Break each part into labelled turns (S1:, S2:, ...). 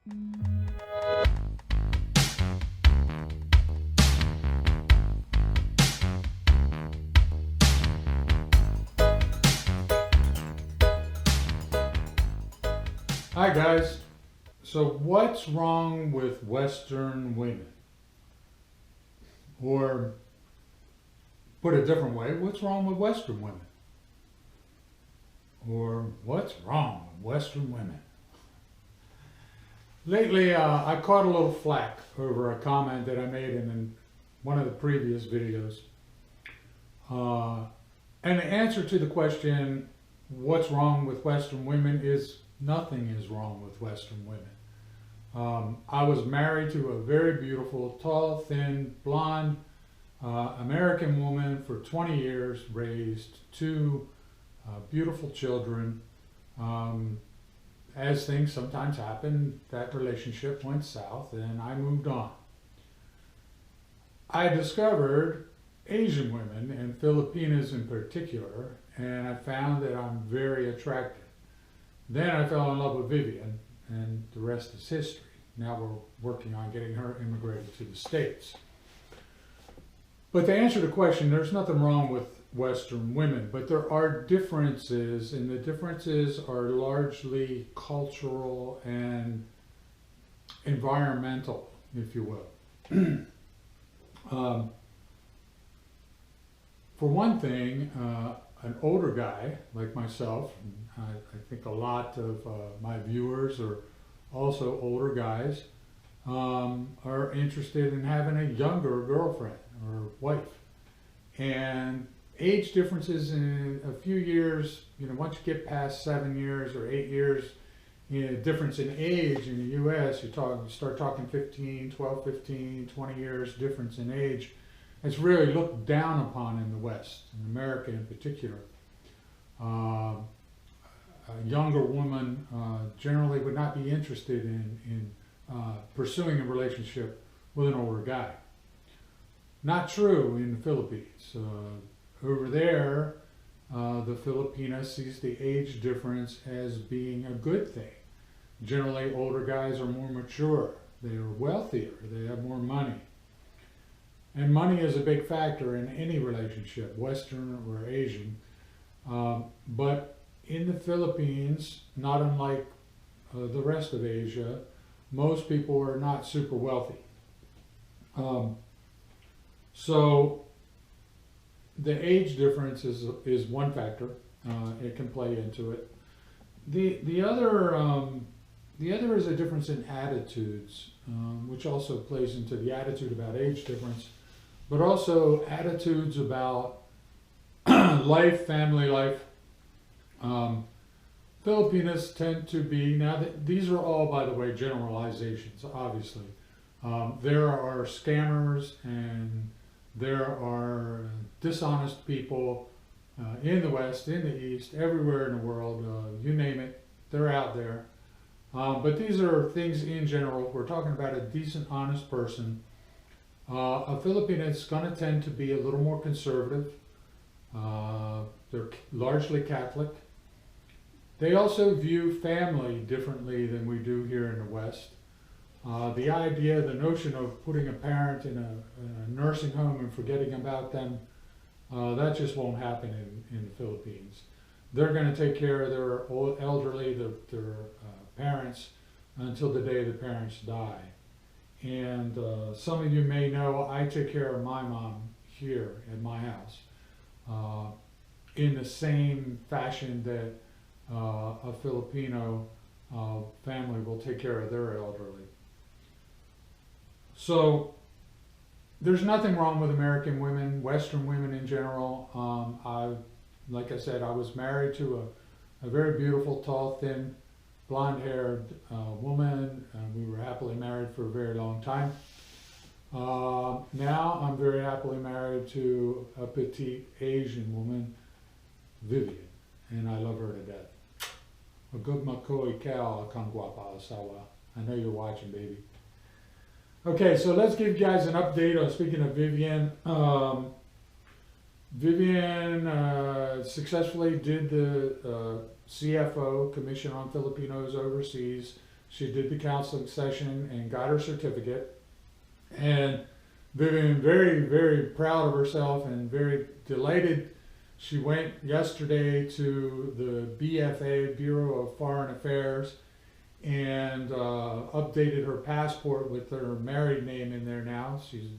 S1: Hi guys. So what's wrong with Western women? Or put a different way, what's wrong with Western women? Or what's wrong with Western women? Lately, I caught a little flack over a comment that I made in one of the previous videos. And the answer to the question, what's wrong with Western women, is nothing is wrong with Western women. I was married to a very beautiful, tall, thin, blonde American woman for 20 years, raised two beautiful children. As things sometimes happen, that relationship went south and I moved on. I discovered Asian women, and Filipinas in particular, and I found that I'm very attractive. Then I fell in love with Vivienne, and the rest is history. Now we're working on getting her immigrated to the States. But to answer the question, there's nothing wrong with Western women, but there are differences, and the differences are largely cultural and environmental, if you will. For one thing, an older guy like myself, I think a lot of my viewers are also older guys, are interested in having a younger girlfriend or wife. And age differences in a few years, once you get past 7 years or 8 years, difference in age in the US, you start talking 12, 15, 20 years difference in age. It's really looked down upon in the West, in America in particular. A younger woman generally would not be interested in pursuing a relationship with an older guy. Not true in the Philippines. Over there, the Filipina sees the age difference as being a good thing. Generally, older guys are more mature, they are wealthier, they have more money. And money is a big factor in any relationship, Western or Asian. But in the Philippines, not unlike the rest of Asia, most people are not super wealthy. So the age difference is one factor. It can play into it. The other is a difference in attitudes, which also plays into the attitude about age difference, but also attitudes about life, family life. Filipinas tend to be, these are all, by the way, generalizations, obviously. There are scammers and there are dishonest people in the West, in the East, everywhere in the world, you name it, they're out there. But these are things in general. We're talking about a decent, honest person. A Filipino is going to tend to be a little more conservative. They're largely Catholic. They also view family differently than we do here in the West. The notion of putting a parent in a nursing home and forgetting about them, that just won't happen in the Philippines. They're going to take care of their elderly, their parents, until the day the parents die. And some of you may know I take care of my mom here at my house in the same fashion that a Filipino family will take care of their elderly. So there's nothing wrong with American women, Western women in general. Like I said, I was married to a very beautiful, tall, thin, blonde-haired woman, and we were happily married for a very long time. Now I'm very happily married to a petite Asian woman, Vivian, and I love her to death. A good McCoy cow, Kangwapa Asawa. I know you're watching, baby. Okay, so let's give you guys an update on, speaking of Vivienne. Vivienne successfully did the CFO, Commission on Filipinos Overseas, She did the counseling session and got her certificate. And Vivian, very, very proud of herself and very delighted. She went yesterday to the BFA, Bureau of Foreign Affairs, and updated her passport with her married name in there now. She's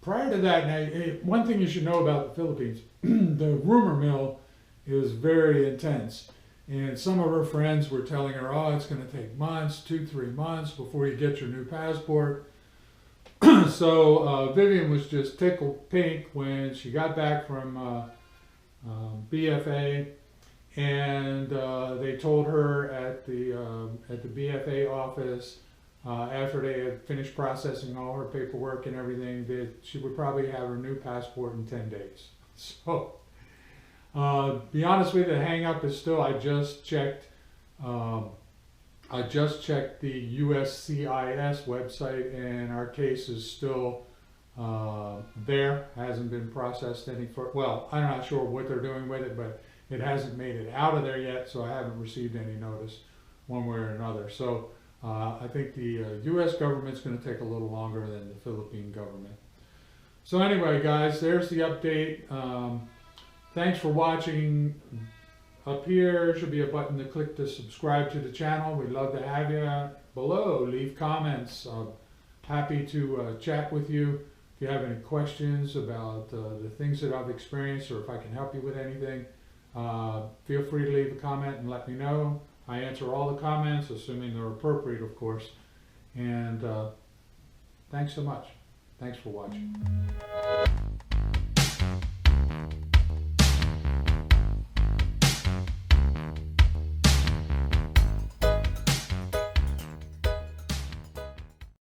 S1: prior to that, now, one thing you should know about the Philippines, the rumor mill is very intense. And some of her friends were telling her, oh, it's going to take months, 2-3 months before you get your new passport. So Vivian was just tickled pink when she got back from BFA, and they told her at the BFA office, after they had finished processing all her paperwork and everything, that she would probably have her new passport in 10 days. So, be honest with you, the hang up is still, I just checked the USCIS website, and our case is still there. Hasn't been processed any for, well, I'm not sure what they're doing with it, but it hasn't made it out of there yet, so I haven't received any notice one way or another. So I think the US government's going to take a little longer than the Philippine government. So anyway, guys, there's the update. Thanks for watching. Up here should be a button to click to subscribe to the channel. We'd love to have you below. Leave comments. Happy to chat with you. If you have any questions about the things that I've experienced, or if I can help you with anything, feel free to leave a comment and let me know. I answer all the comments, assuming they're appropriate, of course. And thanks so much. Thanks for watching.